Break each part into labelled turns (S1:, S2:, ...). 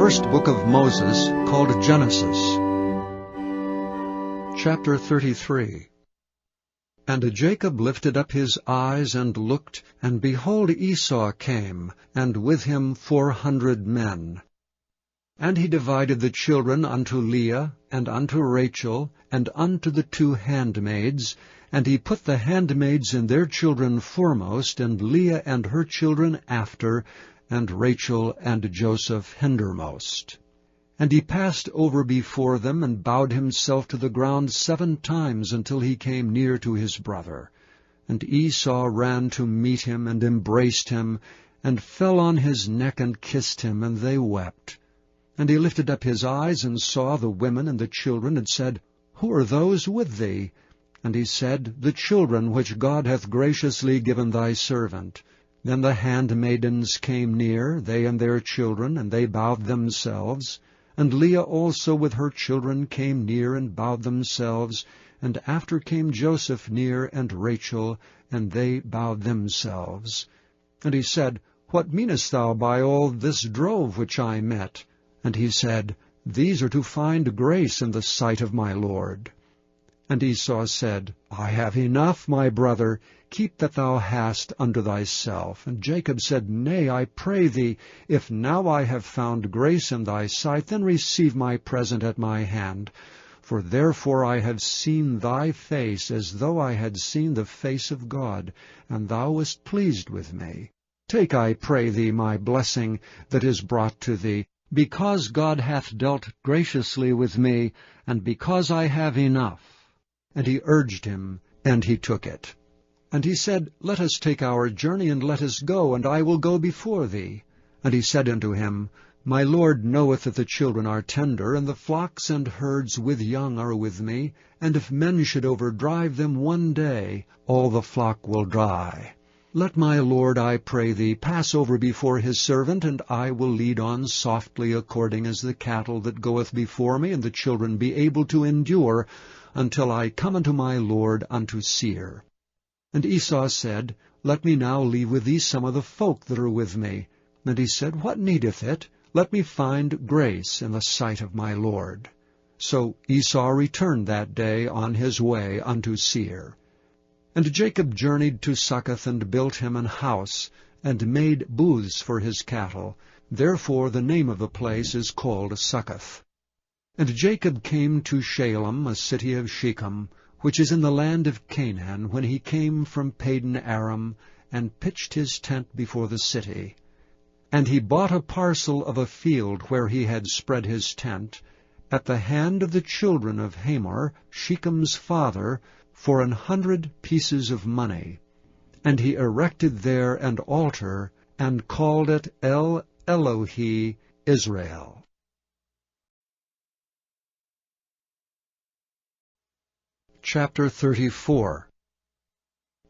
S1: first book of Moses, called Genesis. Chapter 33. And Jacob lifted up his eyes and looked, and behold, Esau came, and with him 400 men. And he divided the children unto Leah, and unto Rachel, and unto the 2 handmaids, and he put the handmaids and their children foremost, and Leah and her children after, and Rachel and Joseph hindermost. And he passed over before them, and bowed himself to the ground 7 times, until he came near to his brother. And Esau ran to meet him, and embraced him, and fell on his neck, and kissed him, and they wept. And he lifted up his eyes, and saw the women and the children, and said, Who are those with thee? And he said, The children which God hath graciously given thy servant. Then the handmaidens came near, they and their children, and they bowed themselves. And Leah also with her children came near, and bowed themselves. And after came Joseph near, and Rachel, and they bowed themselves. And he said, What meanest thou by all this drove which I met? And he said, These are to find grace in the sight of my Lord. And Esau said, I have enough, my brother, keep that thou hast unto thyself. And Jacob said, Nay, I pray thee, if now I have found grace in thy sight, then receive my present at my hand. For therefore I have seen thy face, as though I had seen the face of God, and thou wast pleased with me. Take, I pray thee, my blessing that is brought to thee, because God hath dealt graciously with me, and because I have enough. And he urged him, and he took it. And he said, Let us take our journey, and let us go, and I will go before thee. And he said unto him, My Lord knoweth that the children are tender, and the flocks and herds with young are with me, and if men should overdrive them one day, all the flock will die. Let my Lord, I pray thee, pass over before his servant, and I will lead on softly according as the cattle that goeth before me, and the children be able to endure, until I come unto my Lord unto Seir. And Esau said, Let me now leave with thee some of the folk that are with me. And he said, What needeth it? Let me find grace in the sight of my Lord. So Esau returned that day on his way unto Seir. And Jacob journeyed to Succoth, and built him an house, and made booths for his cattle. Therefore the name of the place is called Succoth. And Jacob came to Shalem, a city of Shechem, which is in the land of Canaan, when he came from Padan Aram, and pitched his tent before the city. And he bought a parcel of a field where he had spread his tent, at the hand of the children of Hamor, Shechem's father, for 100 pieces of money. And he erected there an altar, and called it El Elohe Israel. Chapter 34.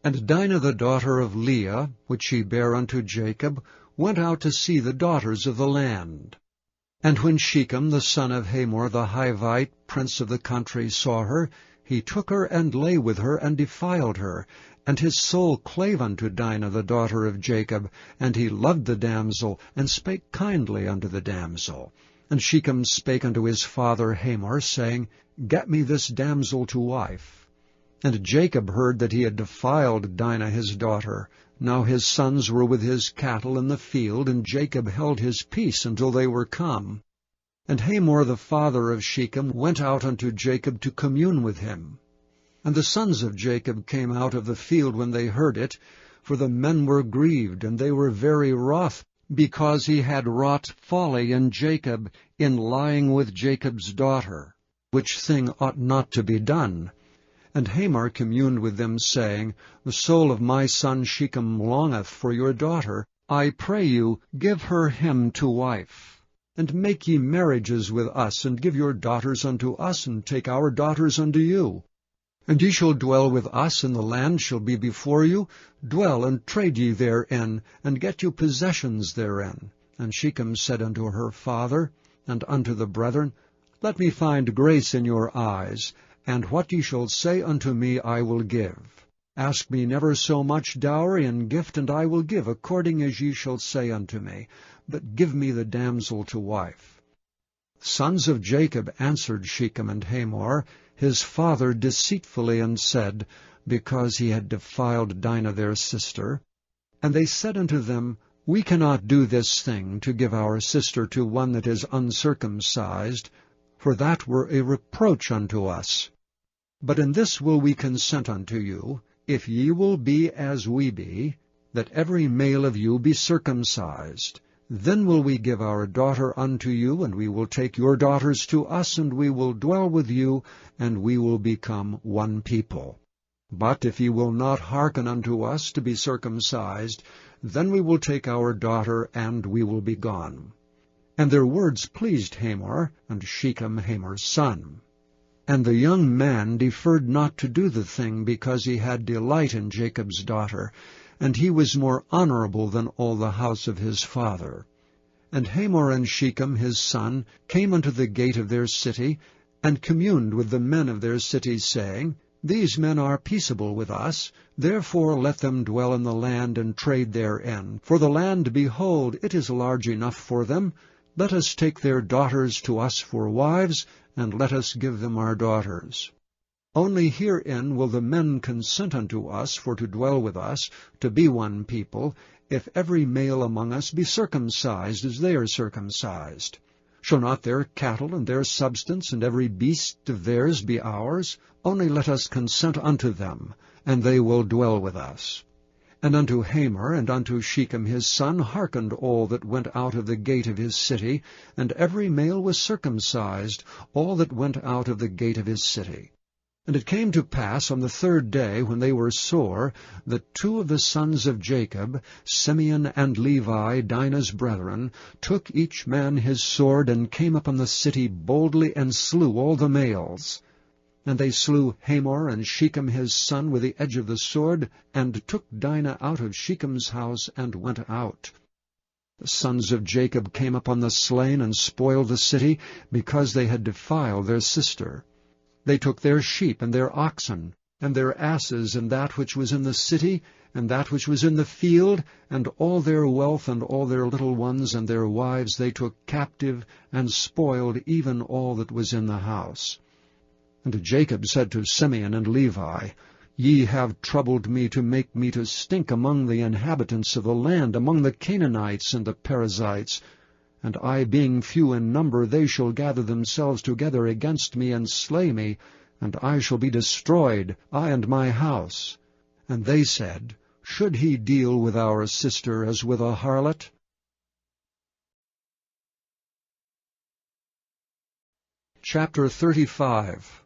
S1: And Dinah the daughter of Leah, which she bare unto Jacob, went out to see the daughters of the land. And when Shechem the son of Hamor the Hivite, prince of the country, saw her, he took her, and lay with her, and defiled her. And his soul clave unto Dinah the daughter of Jacob, and he loved the damsel, and spake kindly unto the damsel. And Shechem spake unto his father Hamor, saying, Get me this damsel to wife. And Jacob heard that he had defiled Dinah his daughter. Now his sons were with his cattle in the field, and Jacob held his peace until they were come. And Hamor the father of Shechem went out unto Jacob to commune with him. And the sons of Jacob came out of the field when they heard it, for the men were grieved, and they were very wroth, because he had wrought folly in Jacob, in lying with Jacob's daughter, which thing ought not to be done. And Hamor communed with them, saying, The soul of my son Shechem longeth for your daughter. I pray you, give her him to wife. And make ye marriages with us, and give your daughters unto us, and take our daughters unto you. And ye shall dwell with us, and the land shall be before you. Dwell and trade ye therein, and get you possessions therein. And Shechem said unto her father, and unto the brethren, Let me find grace in your eyes, and what ye shall say unto me I will give. Ask me never so much dowry and gift, and I will give according as ye shall say unto me. But give me the damsel to wife. Sons of Jacob answered Shechem and Hamor, his father, deceitfully, and said, because he had defiled Dinah their sister. And they said unto them, We cannot do this thing, to give our sister to one that is uncircumcised, for that were a reproach unto us. But in this will we consent unto you, if ye will be as we be, that every male of you be circumcised. Then will we give our daughter unto you, and we will take your daughters to us, and we will dwell with you, and we will become one people. But if ye will not hearken unto us to be circumcised, then we will take our daughter, and we will be gone. And their words pleased Hamor, and Shechem Hamor's son. And the young man deferred not to do the thing, because he had delight in Jacob's daughter, and he was more honorable than all the house of his father. And Hamor and Shechem his son came unto the gate of their city, and communed with the men of their city, saying, These men are peaceable with us, therefore let them dwell in the land and trade therein. For the land, behold, it is large enough for them. Let us take their daughters to us for wives, and let us give them our daughters. Only herein will the men consent unto us for to dwell with us, to be one people, if every male among us be circumcised as they are circumcised. Shall not their cattle and their substance and every beast of theirs be ours? Only let us consent unto them, and they will dwell with us. And unto Hamor and unto Shechem his son hearkened all that went out of the gate of his city, and every male was circumcised, all that went out of the gate of his city. And it came to pass on the third day, when they were sore, that two of the sons of Jacob, Simeon and Levi, Dinah's brethren, took each man his sword, and came upon the city boldly, and slew all the males. And they slew Hamor and Shechem his son with the edge of the sword, and took Dinah out of Shechem's house, and went out. The sons of Jacob came upon the slain, and spoiled the city, because they had defiled their sister. They took their sheep and their oxen, and their asses, and that which was in the city, and that which was in the field, and all their wealth, and all their little ones, and their wives they took captive, and spoiled even all that was in the house. And Jacob said to Simeon and Levi, Ye have troubled me to make me to stink among the inhabitants of the land, among the Canaanites and the Perizzites. And I being few in number, they shall gather themselves together against me, and slay me, and I shall be destroyed, I and my house. And they said, Should he deal with our sister as with a harlot? Chapter 35.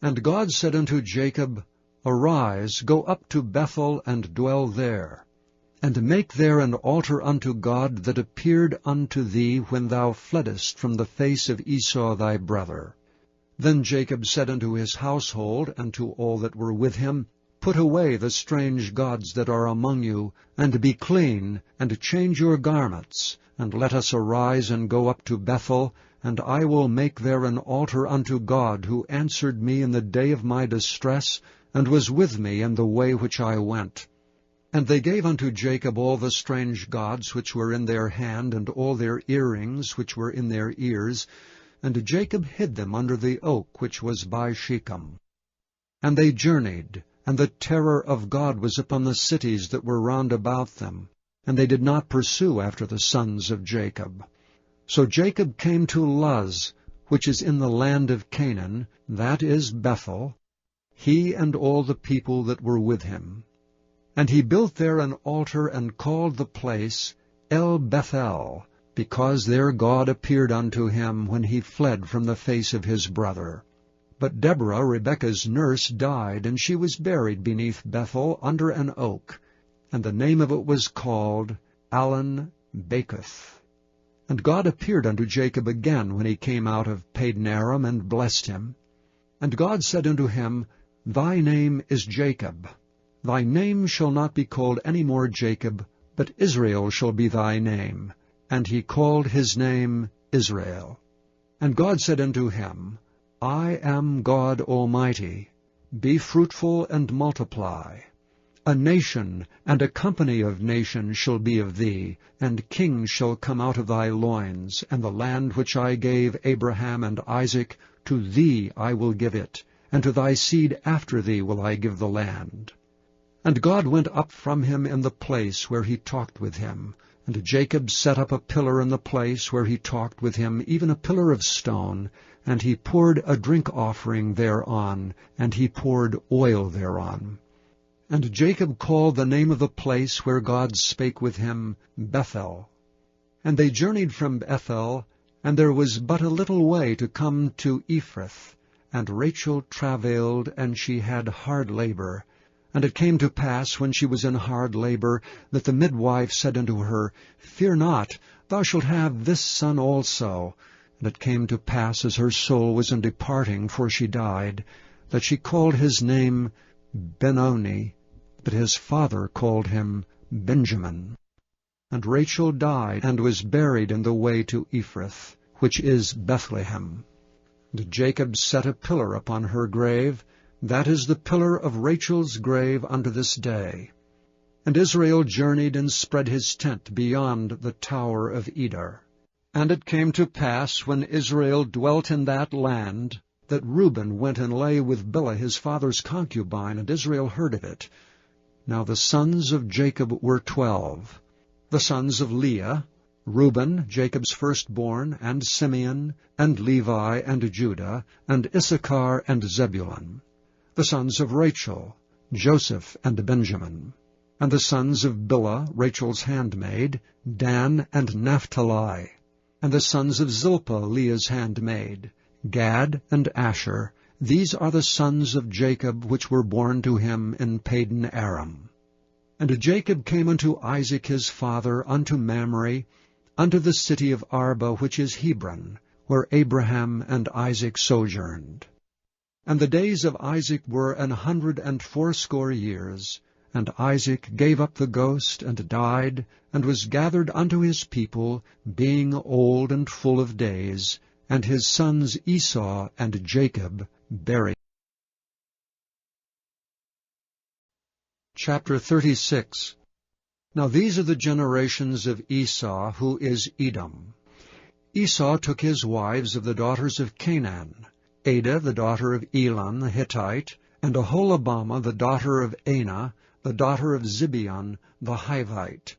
S1: And God said unto Jacob, Arise, go up to Bethel, and dwell there. And make there an altar unto God that appeared unto thee when thou fleddest from the face of Esau thy brother. Then Jacob said unto his household, and to all that were with him, Put away the strange gods that are among you, and be clean, and change your garments, and let us arise and go up to Bethel, and I will make there an altar unto God, who answered me in the day of my distress, and was with me in the way which I went. And they gave unto Jacob all the strange gods which were in their hand, and all their earrings which were in their ears, and Jacob hid them under the oak which was by Shechem. And they journeyed, and the terror of God was upon the cities that were round about them, and they did not pursue after the sons of Jacob. So Jacob came to Luz, which is in the land of Canaan, that is Bethel, he and all the people that were with him. And he built there an altar, and called the place El Bethel, because there God appeared unto him when he fled from the face of his brother. But Deborah, Rebekah's nurse, died, and she was buried beneath Bethel under an oak, and the name of it was called Allon Bacuth. And God appeared unto Jacob again when he came out of Padanaram, and blessed him. And God said unto him, Thy name is Jacob. Thy name shall not be called any more Jacob, but Israel shall be thy name. And he called his name Israel. And God said unto him, I am God Almighty. Be fruitful and multiply. A nation and a company of nations shall be of thee, and kings shall come out of thy loins, and the land which I gave Abraham and Isaac, to thee I will give it, and to thy seed after thee will I give the land. And God went up from him in the place where he talked with him, and Jacob set up a pillar in the place where he talked with him, even a pillar of stone, and he poured a drink offering thereon, and he poured oil thereon. And Jacob called the name of the place where God spake with him, Bethel. And they journeyed from Bethel, and there was but a little way to come to Ephrath. And Rachel travailed, and she had hard labor. And it came to pass, when she was in hard labor, that the midwife said unto her, Fear not, thou shalt have this son also. And it came to pass, as her soul was in departing, for she died, that she called his name Benoni, but his father called him Benjamin. And Rachel died, and was buried in the way to Ephrath, which is Bethlehem. And Jacob set a pillar upon her grave. That is the pillar of Rachel's grave unto this day. And Israel journeyed and spread his tent beyond the tower of Eder. And it came to pass, when Israel dwelt in that land, that Reuben went and lay with Bilhah his father's concubine, and Israel heard of it. Now the sons of Jacob were 12. The sons of Leah, Reuben, Jacob's firstborn, and Simeon, and Levi, and Judah, and Issachar, and Zebulun. The sons of Rachel, Joseph, and Benjamin. And the sons of Bilhah, Rachel's handmaid, Dan, and Naphtali. And the sons of Zilpah, Leah's handmaid, Gad, and Asher. These are the sons of Jacob, which were born to him in Padan Aram. And Jacob came unto Isaac his father, unto Mamre, unto the city of Arba, which is Hebron, where Abraham and Isaac sojourned. And the days of Isaac were 180 years. And Isaac gave up the ghost, and died, and was gathered unto his people, being old and full of days, and his sons Esau and Jacob buried. Chapter 36. Now these are the generations of Esau, who is Edom. Esau took his wives of the daughters of Canaan, Adah the daughter of Elon the Hittite, and Aholibamah the daughter of Anah, the daughter of Zibeon the Hivite,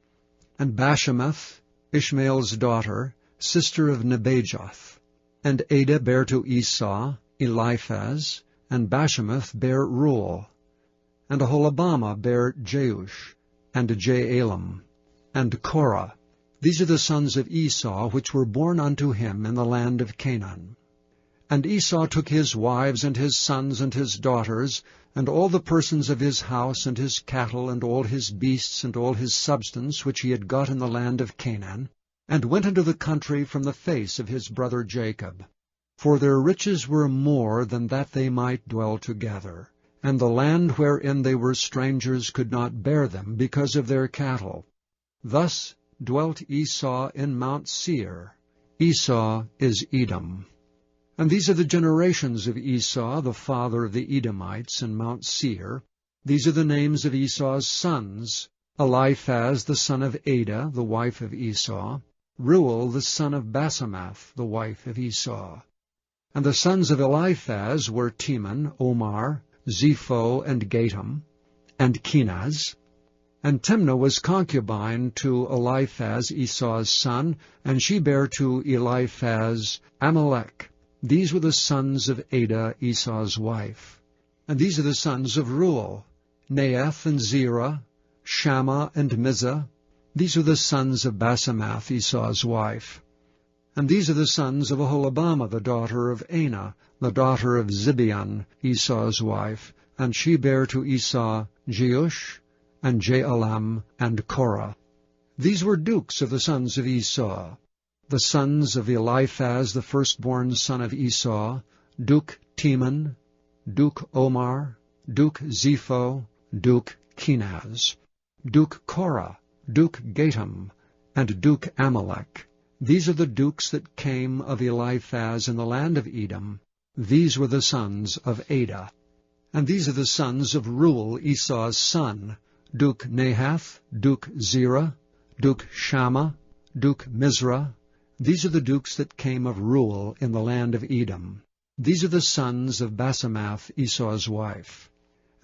S1: and Bashemath, Ishmael's daughter, sister of Nebajoth. And Adah bare to Esau Eliphaz, and Bashemath bare Reuel. And Aholibamah bare Jeush, and Jaalam, and Korah. These are the sons of Esau, which were born unto him in the land of Canaan. And Esau took his wives, and his sons, and his daughters, and all the persons of his house, and his cattle, and all his beasts, and all his substance, which he had got in the land of Canaan, and went into the country from the face of his brother Jacob. For their riches were more than that they might dwell together, and the land wherein they were strangers could not bear them, because of their cattle. Thus dwelt Esau in Mount Seir. Esau is Edom. And these are the generations of Esau, the father of the Edomites, in Mount Seir. These are the names of Esau's sons: Eliphaz the son of Adah, the wife of Esau; Reuel the son of Basemath, the wife of Esau. And the sons of Eliphaz were Teman, Omar, Zepho, and Gatam, and Kenaz. And Timnah was concubine to Eliphaz, Esau's son, and she bare to Eliphaz Amalek. These were the sons of Adah, Esau's wife. And these are the sons of Reuel: Neath and Zerah, Shammah and Mizah. These are the sons of Basemath, Esau's wife. And these are the sons of Aholibamah, the daughter of Anah, the daughter of Zibeon, Esau's wife. And she bare to Esau Jeush, and Jaalam, and Korah. These were dukes of the sons of Esau. The sons of Eliphaz, the firstborn son of Esau: Duke Teman, Duke Omar, Duke Zepho, Duke Kenaz, Duke Korah, Duke Gatam, and Duke Amalek. These are the dukes that came of Eliphaz in the land of Edom. These were the sons of Adah. And these are the sons of Reuel, Esau's son: Duke Nahath, Duke Zerah, Duke Shammah, Duke Mizrah. These are the dukes that came of Ruel in the land of Edom. These are the sons of Basemath, Esau's wife.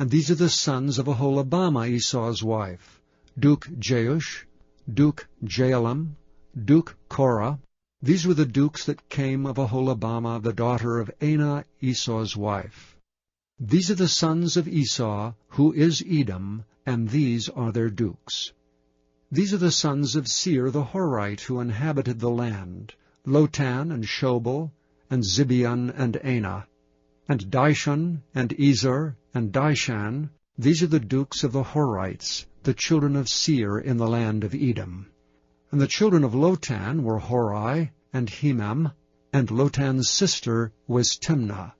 S1: And these are the sons of Aholibamah, Esau's wife, Duke Jeush, Duke Jaalam, Duke Korah. These were the dukes that came of Aholibamah, the daughter of Anah, Esau's wife. These are the sons of Esau, who is Edom, and these are their dukes. These are the sons of Seir the Horite, who inhabited the land, Lotan and Shobal, and Zibeon and Anah, and Dishon and Ezer and Dishan. These are the dukes of the Horites, the children of Seir in the land of Edom. And the children of Lotan were Hori and Hemam, and Lotan's sister was Timnah.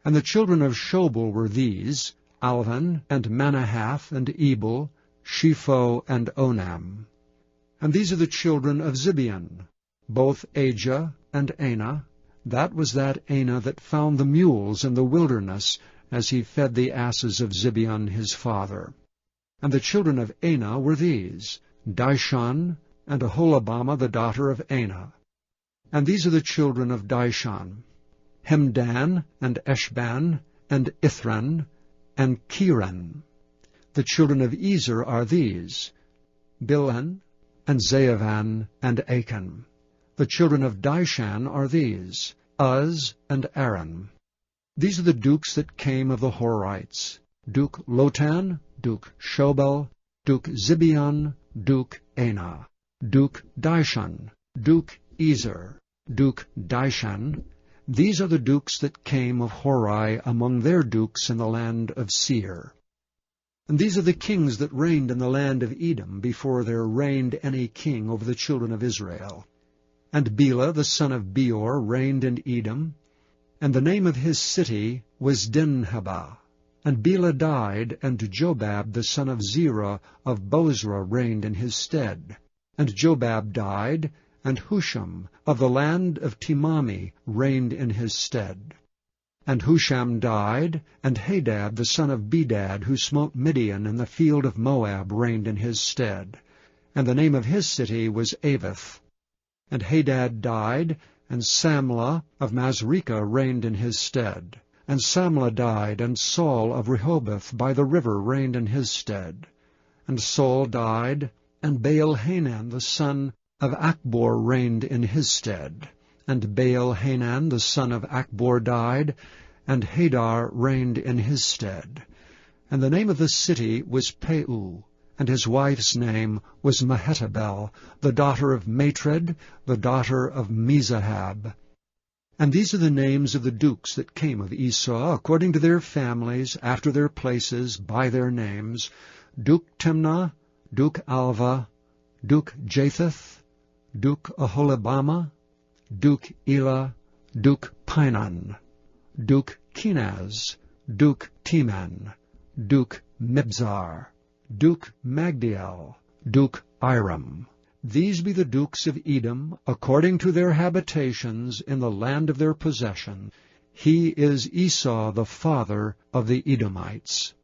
S1: And the children of Shobal were these, Alvan and Manahath and Ebal, Shepho and Onam. And these are the children of Zibeon, both Ajah and Anah. That was that Anah that found the mules in the wilderness as he fed the asses of Zibeon his father. And the children of Anah were these, Dishon and Aholibamah the daughter of Anah. And these are the children of Dishon, Hemdan and Eshban and Ithran and Kiran. The children of Ezer are these, Bilhan and Zaavan and Achan. The children of Dishan are these, Uz and Aran. These are the dukes that came of the Horites, Duke Lotan, Duke Shobal, Duke Zibeon, Duke Anah, Duke Dishon, Duke Ezer, Duke Dishan. These are the dukes that came of Hori among their dukes in the land of Seir. And these are the kings that reigned in the land of Edom before there reigned any king over the children of Israel. And Bela the son of Beor reigned in Edom, and the name of his city was Dinhabah. And Bela died, and Jobab the son of Zerah of Bozrah reigned in his stead. And Jobab died, and Husham of the land of Timami reigned in his stead. And Husham died, and Hadad the son of Bedad, who smote Midian in the field of Moab, reigned in his stead. And the name of his city was Avith. And Hadad died, and Samlah of Masrekah reigned in his stead. And Samlah died, and Saul of Rehoboth by the river reigned in his stead. And Saul died, and Baal-Hanan the son of Achbor reigned in his stead. And Baal-Hanan the son of Achbor died, and Hadar reigned in his stead. And the name of the city was Peu, and his wife's name was Mehetabel, the daughter of Matred, the daughter of Mezahab. And these are the names of the dukes that came of Esau, according to their families, after their places, by their names, Duke Timnah, Duke Alva, Duke Japheth, Duke Aholibamah, Duke Elah, Duke Pinon, Duke Kenaz, Duke Teman, Duke Mibzar, Duke Magdiel, Duke Iram. These be the dukes of Edom, according to their habitations in the land of their possession. He is Esau the father of the Edomites.